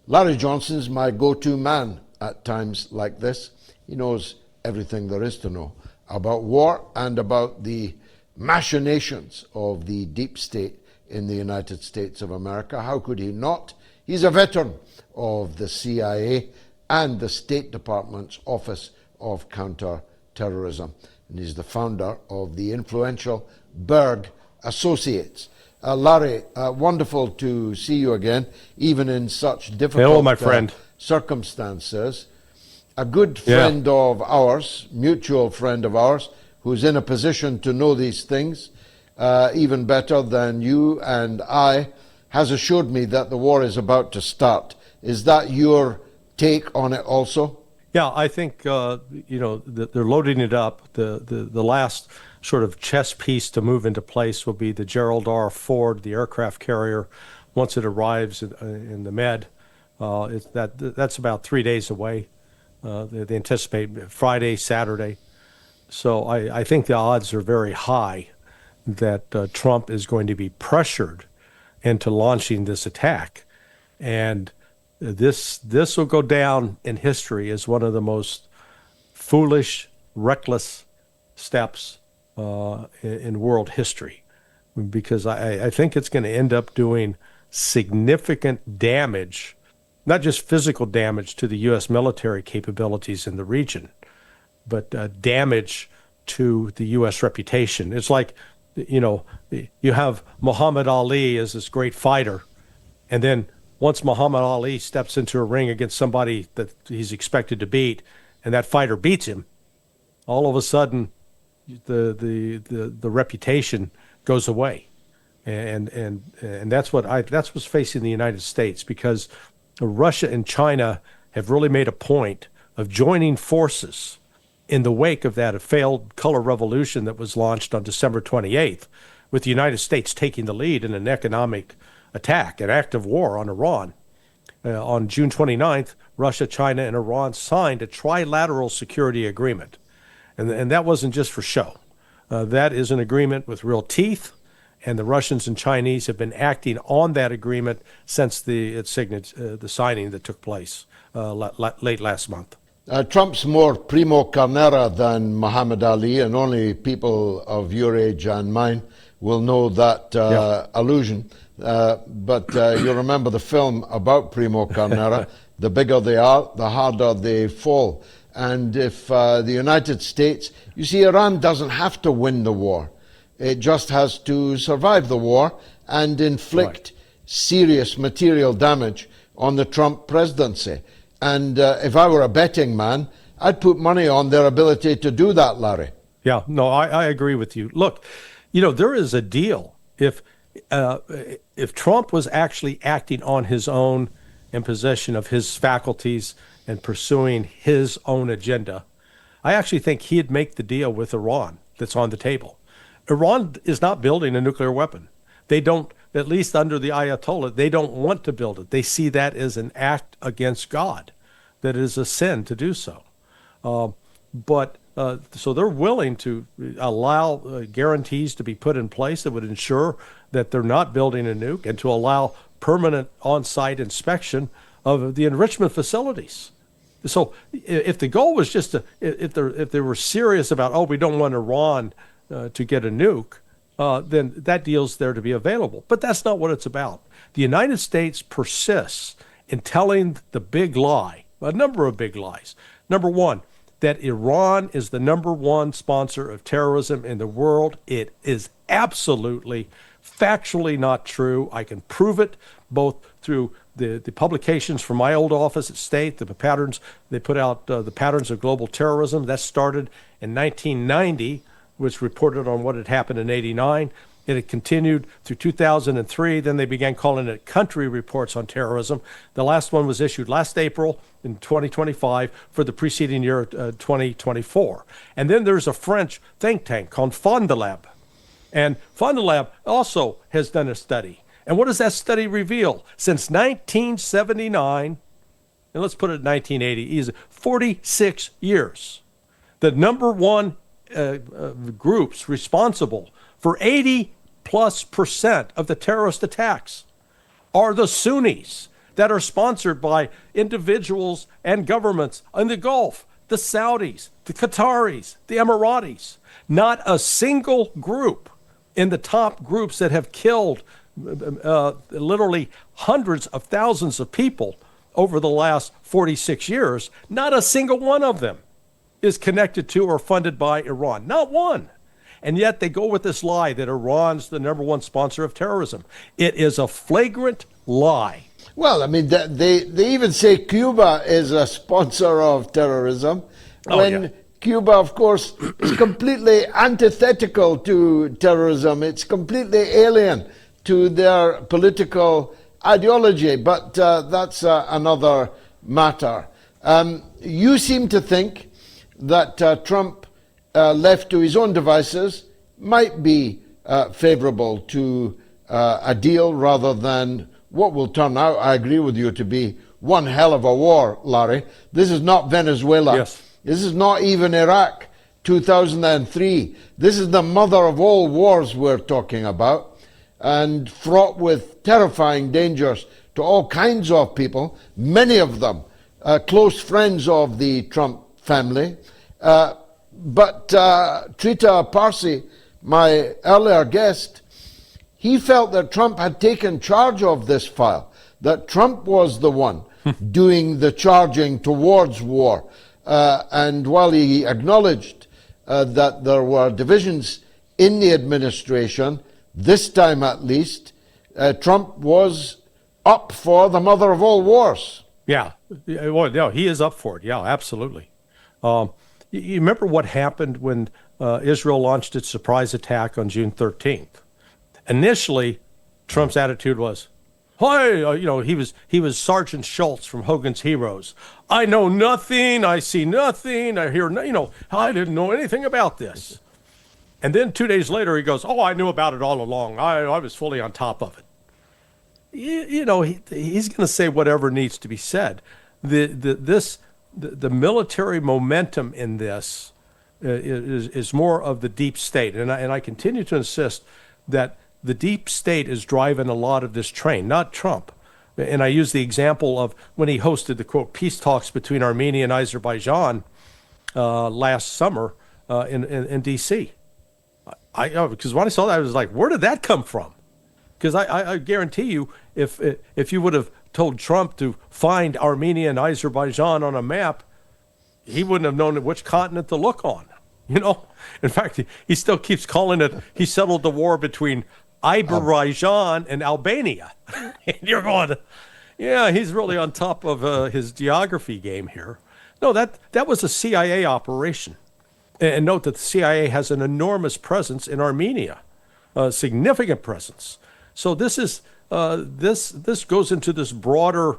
Larry Johnson's my go-to man at times like this. He knows everything there is to know about war and about the machinations of the deep state in the United States of America. How could he not? He's a veteran of the CIA and the State Department's Office of Counter-Terrorism. And he's the founder of the influential Berg Associates. Larry, wonderful to see you again, even in such difficult Hello, my friend. Circumstances. A good friend of ours, mutual friend of ours, who's in a position to know these things even better than you and I, has assured me that the war is about to start. Is that your take on it also? Yeah, I think they're loading it up. The last sort of chess piece to move into place will be the Gerald R Ford, the aircraft carrier. Once it arrives in the Med, that's about 3 days away. They anticipate Friday, Saturday. So I think the odds are very high that Trump is going to be pressured into launching this attack, and this will go down in history as one of the most foolish, reckless steps in world history, because I think it's going to end up doing significant damage, not just physical damage to the U.S. military capabilities in the region, but damage to the U.S. reputation. It's like, you have Muhammad Ali as this great fighter, and then once Muhammad Ali steps into a ring against somebody that he's expected to beat, and that fighter beats him, all of a sudden the reputation goes away, and that's what's facing the United States, because Russia and China have really made a point of joining forces in the wake of that failed color revolution that was launched on December 28th, with the United States taking the lead in an economic attack, an act of war on Iran. On June 29th, Russia, China, and Iran signed a trilateral security agreement. And that wasn't just for show. That is an agreement with real teeth, and the Russians and Chinese have been acting on that agreement since the signing that took place late last month. Trump's more primo carnera than Muhammad Ali, and only people of your age and mine will know that allusion. But you remember the film about primo carnera. The bigger they are, the harder they fall. And if the United States, you see, Iran doesn't have to win the war. It just has to survive the war and inflict serious material damage on the Trump presidency. And if I were a betting man, I'd put money on their ability to do that, Larry. Yeah, no, I agree with you. Look, there is a deal. If Trump was actually acting on his own, in possession of his faculties and pursuing his own agenda, I actually think he'd make the deal with Iran that's on the table. Iran is not building a nuclear weapon. They don't, at least under the Ayatollah, they don't want to build it. They see that as an act against God, that it is a sin to do so. So they're willing to allow guarantees to be put in place that would ensure that they're not building a nuke, and to allow permanent on-site inspection of the enrichment facilities. So if the goal was just if they were serious about, we don't want Iran to get a nuke, then that deal's there to be available. But that's not what it's about. The United States persists in telling the big lie, a number of big lies. Number one, that Iran is the number one sponsor of terrorism in the world. It is absolutely, factually not true. I can prove it both through the publications from my old office at State, the patterns, they put out the patterns of global terrorism. That started in 1990, which reported on what had happened in 89. It had continued through 2003. Then they began calling it country reports on terrorism. The last one was issued last April in 2025 for the preceding year, 2024. And then there's a French think tank called Fondelab. And Fondelab also has done a study. And what does that study reveal? Since 1979, and let's put it in 1980, 46 years, the number one groups responsible for 80+% of the terrorist attacks are the Sunnis. that are sponsored by individuals and governments in the Gulf, the Saudis, the Qataris, the Emiratis. Not a single group in the top groups that have killed literally hundreds of thousands of people over the last 46 years, not a single one of them is connected to or funded by Iran. Not one. And yet they go with this lie that Iran's the number one sponsor of terrorism. It is a flagrant lie. Well, I mean, they even say Cuba is a sponsor of terrorism, when Cuba, of course, is completely antithetical to terrorism. It's completely alien to their political ideology, but that's another matter. You seem to think that Trump, left to his own devices, might be favorable to a deal rather than what will turn out, I agree with you, to be one hell of a war, Larry. This is not Venezuela. Yes. This is not even Iraq 2003. This is the mother of all wars we're talking about, and fraught with terrifying dangers to all kinds of people, many of them close friends of the Trump family. But Trita Parsi, my earlier guest, he felt that Trump had taken charge of this file, that Trump was the one doing the charging towards war. And while he acknowledged that there were divisions in the administration, this time at least, Trump was up for the mother of all wars. Yeah, well, no, he is up for it. Yeah, absolutely. You remember what happened when Israel launched its surprise attack on June 13th? Initially, Trump's attitude was, "Hey, he was Sergeant Schultz from Hogan's Heroes. I know nothing. I see nothing. I hear, I didn't know anything about this." And then 2 days later, he goes, "Oh, I knew about it all along. I was fully on top of it." He's going to say whatever needs to be said. The military momentum in this is more of the deep state, and I continue to insist that the deep state is driving a lot of this train, not Trump. And I use the example of when he hosted the, quote, peace talks between Armenia and Azerbaijan last summer in D.C. Because when I saw that, I was like, where did that come from? Because I guarantee you, if you would have told Trump to find Armenia and Azerbaijan on a map, he wouldn't have known which continent to look on. In fact, he still keeps calling it, he settled the war between Azerbaijan and Albania. And you're going, yeah, he's really on top of his geography game here. No, that was a CIA operation. And note that the CIA has an enormous presence in Armenia, a significant presence. So this is this goes into this broader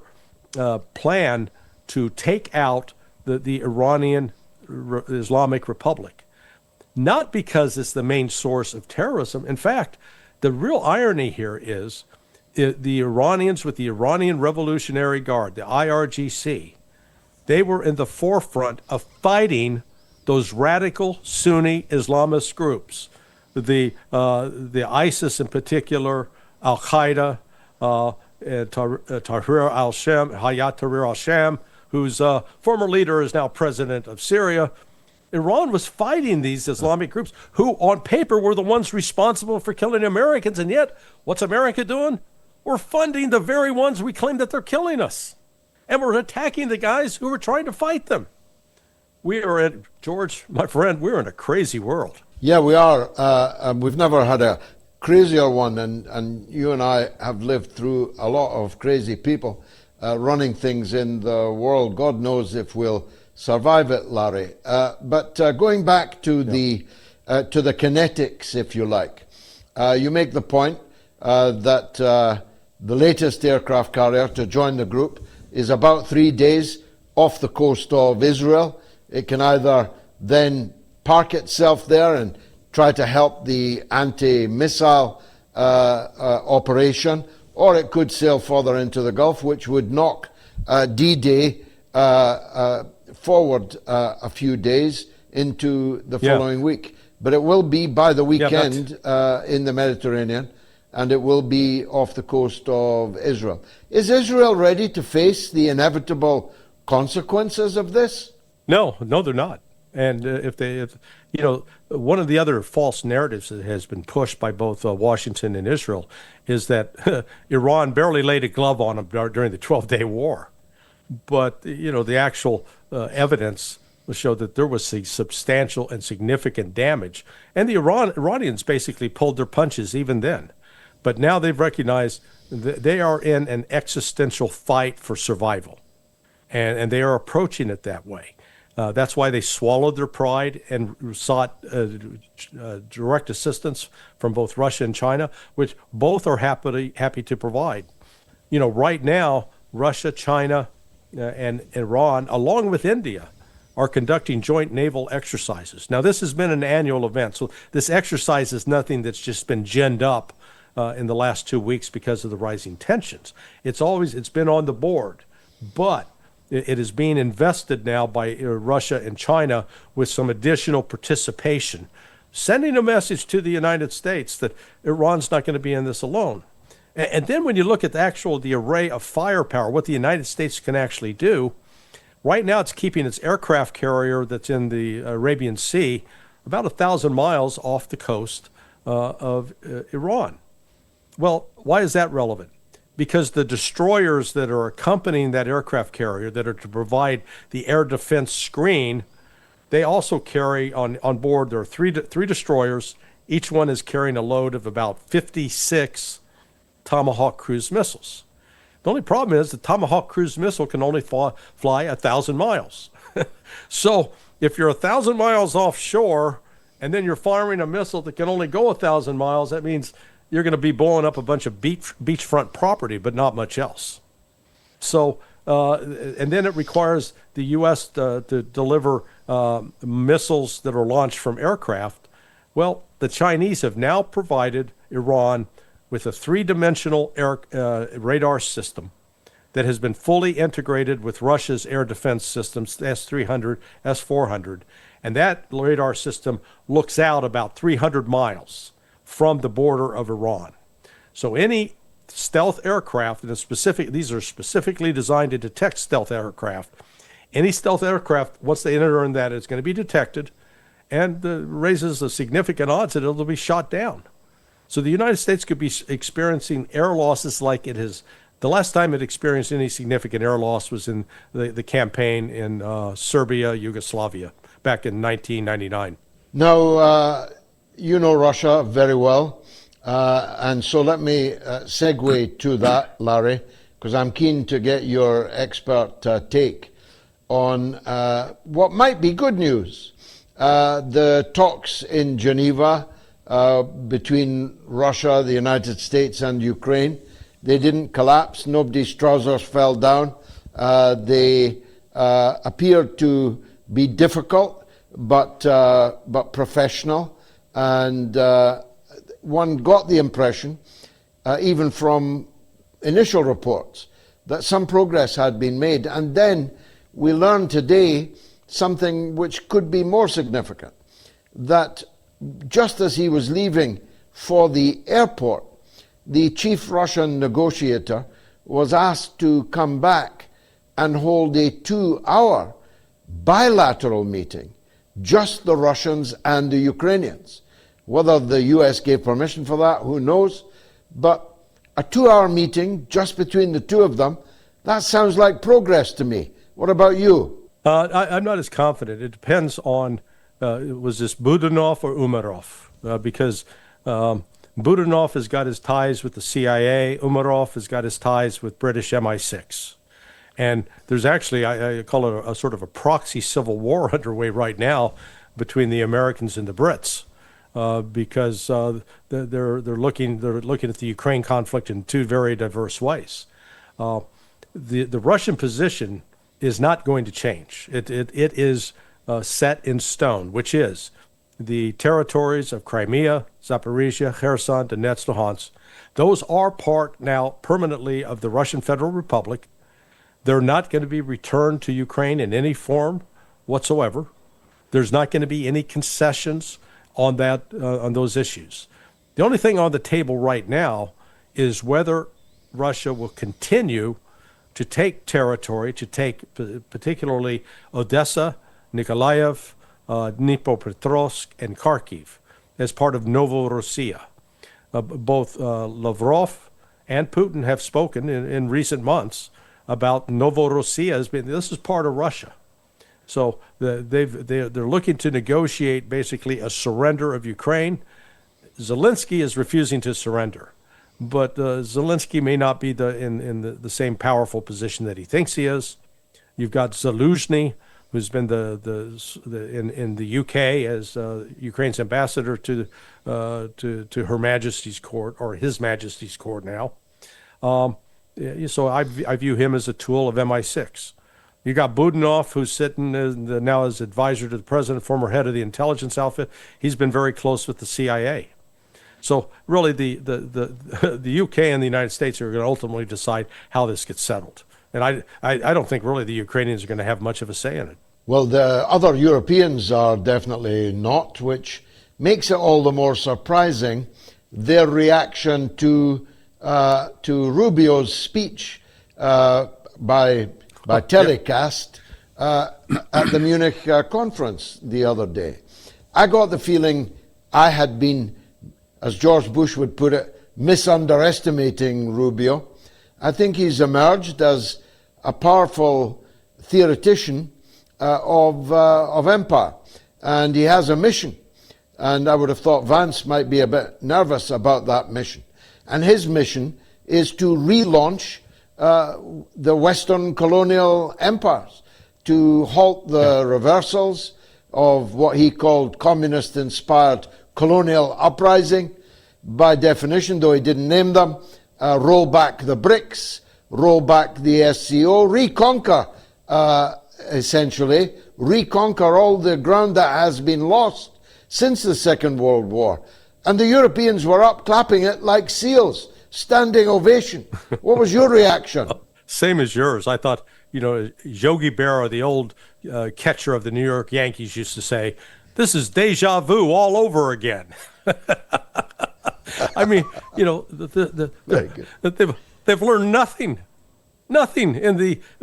plan to take out the Iranian Islamic Republic, not because it's the main source of terrorism. In fact, the real irony here is the Iranians with the Iranian Revolutionary Guard, the IRGC, they were in the forefront of fighting those radical Sunni Islamist groups, the ISIS in particular, Al Qaeda, Tahrir al-Sham, Hayat Tahrir al-Sham, whose former leader is now president of Syria. Iran was fighting these Islamic groups who, on paper, were the ones responsible for killing Americans. And yet, what's America doing? We're funding the very ones we claim that they're killing us. And we're attacking the guys who were trying to fight them. We are in, George, my friend, we're in a crazy world. Yeah, we are. We've never had a crazier one. And you and I have lived through a lot of crazy people running things in the world. God knows if we'll survive it, Larry. But going back to the kinetics, if you like, you make the point that the latest aircraft carrier to join the group is about 3 days off the coast of Israel. It can either then park itself there and try to help the anti-missile operation, or it could sail further into the Gulf, which would knock D-Day forward a few days into the following week. But it will be by the weekend in the Mediterranean. and it will be off the coast of Israel. Is Israel ready to face the inevitable consequences of this? No, they're not. And one of the other false narratives that has been pushed by both Washington and Israel is that Iran barely laid a glove on them during the 12-day war. But, the actual evidence showed that there was substantial and significant damage. And the Iranians basically pulled their punches even then. But now they've recognized that they are in an existential fight for survival. And they are approaching it that way. That's why they swallowed their pride and sought direct assistance from both Russia and China, which both are happy to provide. Right now, Russia, China, and Iran, along with India, are conducting joint naval exercises. Now, this has been an annual event, so this exercise is nothing that's just been ginned up in the last 2 weeks because of the rising tensions. It's been on the board, but it is being invested now by Russia and China with some additional participation, sending a message to the United States that Iran's not going to be in this alone. And then when you look at the array of firepower, what the United States can actually do, right now it's keeping its aircraft carrier that's in the Arabian Sea about 1,000 miles off the coast of Iran. Well, why is that relevant? Because the destroyers that are accompanying that aircraft carrier that are to provide the air defense screen, they also carry on board, there are three destroyers. Each one is carrying a load of about 56 Tomahawk cruise missiles. The only problem is the Tomahawk cruise missile can only fly 1,000 miles. So if you're 1,000 miles offshore and then you're firing a missile that can only go 1,000 miles, that means you're going to be blowing up a bunch of beachfront property, but not much else. So, and then it requires the U.S. to deliver missiles that are launched from aircraft. Well, the Chinese have now provided Iran with a three-dimensional radar system that has been fully integrated with Russia's air defense systems, S-300, S-400. And that radar system looks out about 300 miles from the border of Iran. So any stealth aircraft, and these are specifically designed to detect stealth aircraft. Any stealth aircraft, once they enter in that, is going to be detected and raises a significant odds that it'll be shot down. So the United States could be experiencing air losses like it has. The last time it experienced any significant air loss was in the campaign in Serbia, Yugoslavia, back in 1999. Now, you know Russia very well, and so let me segue to that, Larry, because I'm keen to get your expert take on what might be good news. The talks in Geneva between Russia, the United States, and Ukraine, they didn't collapse. Nobody's trousers fell down. They appeared to be difficult, but professional. And one got the impression, even from initial reports, that some progress had been made. And then we learned today something which could be more significant, that just as he was leaving for the airport, the chief Russian negotiator was asked to come back and hold a 2-hour bilateral meeting, just the Russians and the Ukrainians. Whether the US gave permission for that, who knows? But a 2-hour meeting just between the two of them, that sounds like progress to me. What about you? I'm not as confident. It depends on, was this Budanov or Umarov? Because Budanov has got his ties with the CIA. Umarov has got his ties with British MI6. And there's actually, I call it a sort of a proxy civil war underway right now between the Americans and the Brits. Because they're looking at the Ukraine conflict in two very diverse ways. The Russian position is not going to change. It is set in stone, which is the territories of Crimea, Zaporizhia, Kherson, Donetsk, Luhansk. Those are part now permanently of the Russian Federal Republic. They're not going to be returned to Ukraine in any form whatsoever. There's not going to be any concessions on those issues. The only thing on the table right now is whether Russia will continue to take territory, to take particularly Odessa, Nikolaev, Dnipropetrovsk, and Kharkiv as part of Novorossiya. Both Lavrov and Putin have spoken in recent months about Novorossiya as being, this is part of Russia. So they're looking to negotiate basically a surrender of Ukraine. Zelensky is refusing to surrender, but Zelensky may not be in the same powerful position that he thinks he is. You've got Zaluzhny, who's been in the UK as Ukraine's ambassador to Her Majesty's Court, or His Majesty's Court now. So I view him as a tool of MI6. You got Budanov, who's sitting now as advisor to the president, former head of the intelligence outfit. He's been very close with the CIA. So really, the UK and the United States are going to ultimately decide how this gets settled. And I don't think really the Ukrainians are going to have much of a say in it. Well, the other Europeans are definitely not, which makes it all the more surprising, their reaction to Rubio's speech by telecast at the Munich conference the other day. I got the feeling I had been, as George Bush would put it, misunderestimating Rubio. I think he's emerged as a powerful theoretician of empire, and he has a mission. And I would have thought Vance might be a bit nervous about that mission. And his mission is to relaunch the Western colonial empires, to halt the reversals of what he called communist-inspired colonial uprising. By definition, though he didn't name them, roll back the BRICS, roll back the SCO, reconquer, essentially, reconquer all the ground that has been lost since the Second World War. And the Europeans were up clapping it like seals, standing ovation. What was your reaction? Same as yours. I thought, Yogi Berra, the old catcher of the New York Yankees, used to say, "This is deja vu all over again." I mean, they've learned nothing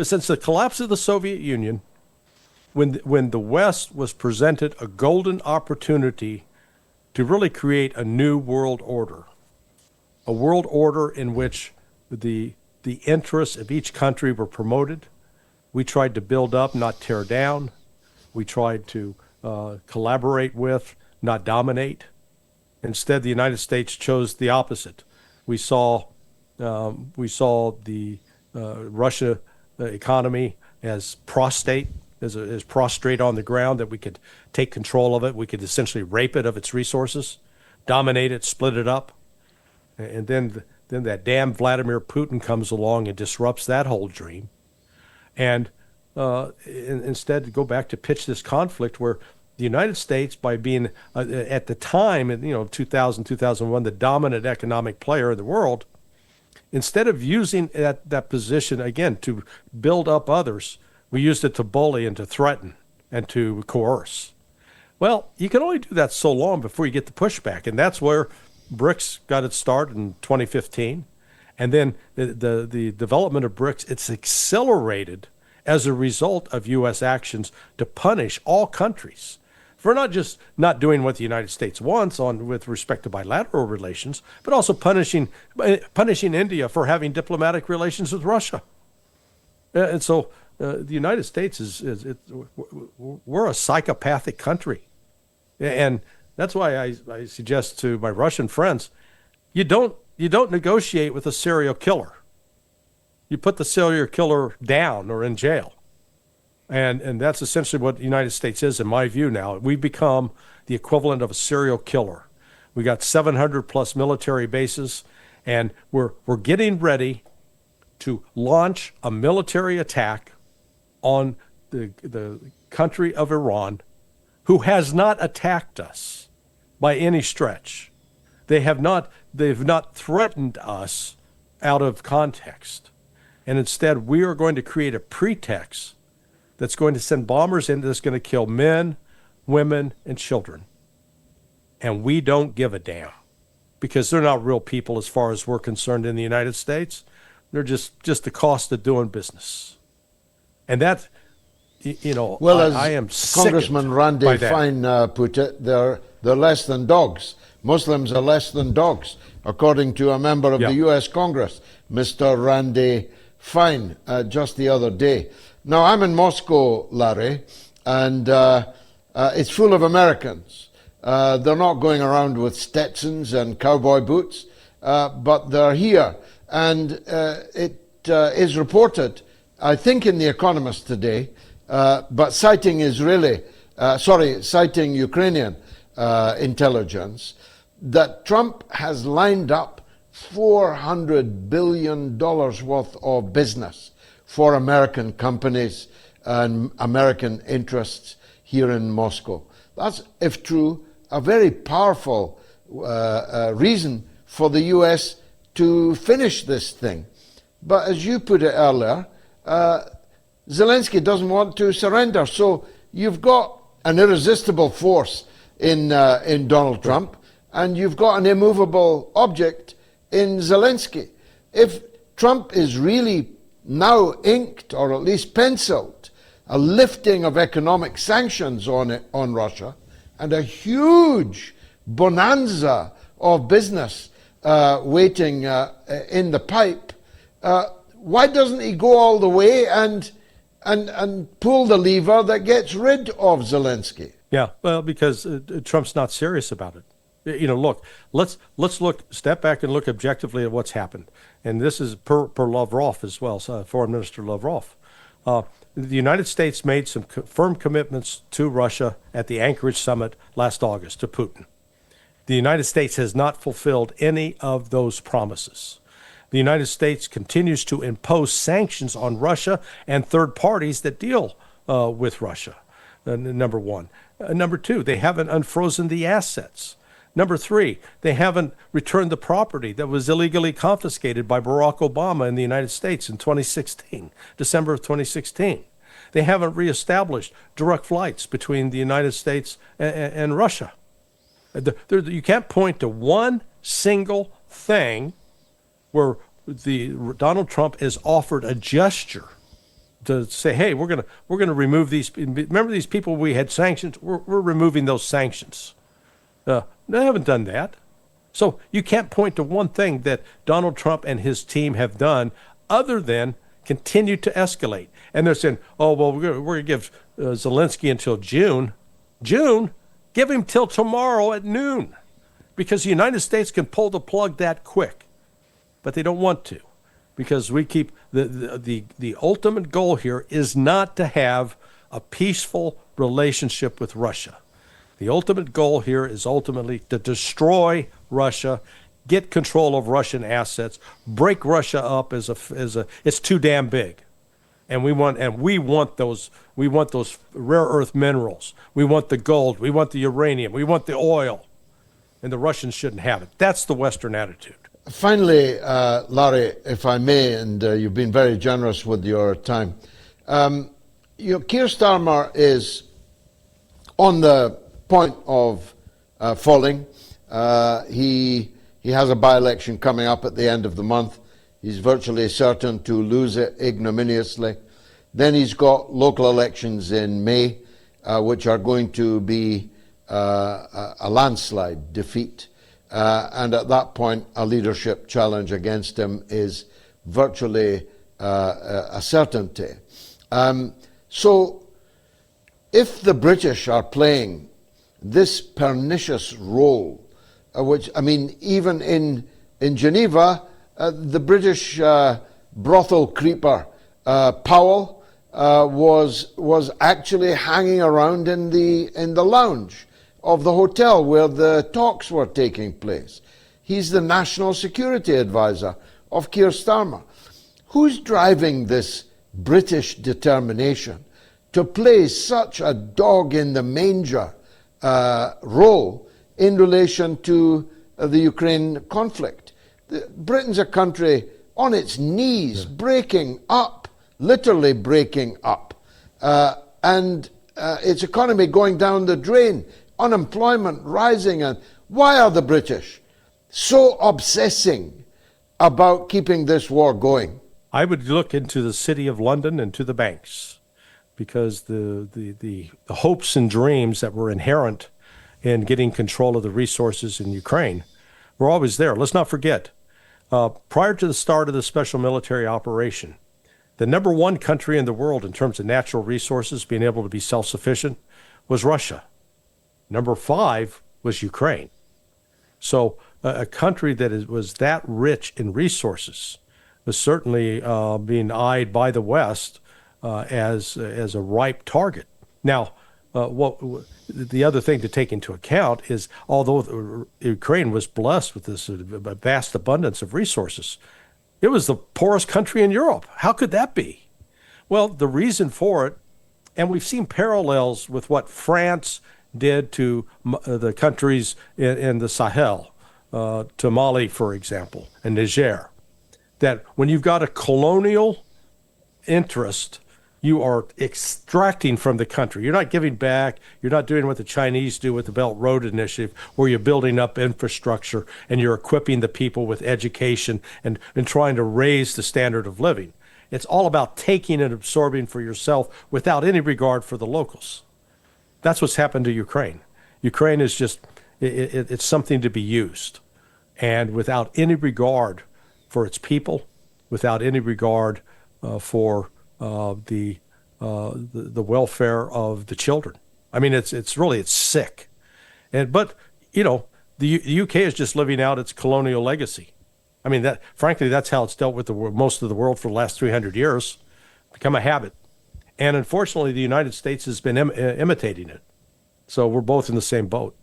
since the collapse of the Soviet Union. When the West was presented a golden opportunity to really create a new world order, a world order in which the interests of each country were promoted. We tried to build up, not tear down. We tried to collaborate with, not dominate. Instead, the United States chose the opposite. We saw the Russia economy as prostate, as prostrate on the ground, that we could take control of it. We could essentially rape it of its resources, dominate it, split it up. And then that damn Vladimir Putin comes along and disrupts that whole dream. And instead go back to pitch this conflict where the United States, by being at the time, in 2000, 2001, the dominant economic player in the world, instead of using that position again to build up others, we used it to bully and to threaten and to coerce. Well, you can only do that so long before you get the pushback, and that's where BRICS got its start in 2015, and then the development of BRICS, it's accelerated as a result of U.S. actions to punish all countries for not just not doing what the United States wants with respect to bilateral relations, but also punishing India for having diplomatic relations with Russia. And so the United States we're a psychopathic country, and that's why I suggest to my Russian friends, you don't negotiate with a serial killer. You put the serial killer down or in jail. And that's essentially what the United States is, in my view now. We've become the equivalent of a serial killer. We got 700 plus military bases, and we're getting ready to launch a military attack on the country of Iran, who has not attacked us by any stretch. They've not threatened us out of context. And instead, we are going to create a pretext that's going to send bombers in that's going to kill men, women, and children. And we don't give a damn. because they're not real people as far as we're concerned in the United States. They're just the cost of doing business. And that, Well, I as am sickened Congressman Randy by that. Fine put it, they're less than dogs. Muslims are less than dogs, according to a member of Yeah. the U.S. Congress, Mr. Randy Fine, just the other day. Now, I'm in Moscow, Larry, and it's full of Americans. They're not going around with Stetsons and cowboy boots, but they're here. And it is reported, I think, in The Economist today, but citing Ukrainian intelligence, that Trump has lined up $400 billion worth of business for American companies and American interests here in Moscow. That's, if true, a very powerful reason for the U.S. to finish this thing. But as you put it earlier, Zelensky doesn't want to surrender. So you've got an irresistible force in Donald Trump, and you've got an immovable object in Zelensky. If Trump is really now inked, or at least penciled, a lifting of economic sanctions on Russia, and a huge bonanza of business waiting in the pipe, why doesn't he go all the way and pull the lever that gets rid of Zelensky? Yeah, well, because Trump's not serious about it. Look, let's step back and look objectively at what's happened. And this is per Lavrov as well, Foreign Minister Lavrov. The United States made some firm commitments to Russia at the Anchorage summit last August to Putin. The United States has not fulfilled any of those promises. The United States continues to impose sanctions on Russia and third parties that deal with Russia, number one. Number two, they haven't unfrozen the assets. Number three, they haven't returned the property that was illegally confiscated by Barack Obama in the United States in 2016, December of 2016. They haven't reestablished direct flights between the United States and Russia. You can't point to one single thing where Donald Trump has offered a gesture to say, hey, we're gonna remove these. Remember these people we had sanctions? We're removing those sanctions. They haven't done that. So you can't point to one thing that Donald Trump and his team have done other than continue to escalate. And they're saying, oh, well, we're going to give Zelensky until June. June? Give him till tomorrow at noon. Because the United States can pull the plug that quick. But they don't want to. Because we keep the ultimate goal here is not to have a peaceful relationship with Russia. The ultimate goal here is ultimately to destroy Russia, get control of Russian assets, break Russia up as it's too damn big, and we want those rare earth minerals, we want the gold, we want the uranium, we want the oil, and the Russians shouldn't have it. That's the Western attitude. Finally, Larry, if I may, and you've been very generous with your time. Keir Starmer is on the point of falling. He has a by-election coming up at the end of the month. He's virtually certain to lose it ignominiously. Then he's got local elections in May, which are going to be a landslide defeat. And at that point, a leadership challenge against him is virtually a certainty. So if the British are playing this pernicious role, which, I mean, even in Geneva, the British brothel creeper Powell was actually hanging around in the lounge of the hotel where the talks were taking place. He's the national security advisor of Keir Starmer. Who's driving this British determination to play such a dog in the manger role in relation to the Ukraine conflict? Britain's a country on its knees, breaking up, literally breaking up, and its economy going down the drain, unemployment rising. And why are the British so obsessing about keeping this war going? I would look into the city of London and to the banks, because the hopes and dreams that were inherent in getting control of the resources in Ukraine were always there. Let's not forget, prior to the start of the special military operation, the number one country in the world in terms of natural resources, being able to be self-sufficient, was Russia. Number 5 was Ukraine. So a country that was that rich in resources was certainly being eyed by the West as a ripe target. Now, the other thing to take into account is, although Ukraine was blessed with this vast abundance of resources, it was the poorest country in Europe. How could that be? Well, the reason for it, and we've seen parallels with what France did to the countries in the Sahel, to Mali, for example, and Niger, that when you've got a colonial interest, you are extracting from the country. You're not giving back. You're not doing what the Chinese do with the Belt Road Initiative, where you're building up infrastructure and you're equipping the people with education and trying to raise the standard of living. It's all about taking and absorbing for yourself without any regard for the locals. That's what's happened to Ukraine. Ukraine is just, it's something to be used. And without any regard for its people, without any regard for the welfare of the children. I mean, it's really sick. But the UK is just living out its colonial legacy. I mean, frankly, that's how it's dealt with most of the world for the last 300 years. Become a habit. And unfortunately, the United States has been imitating it. So we're both in the same boat.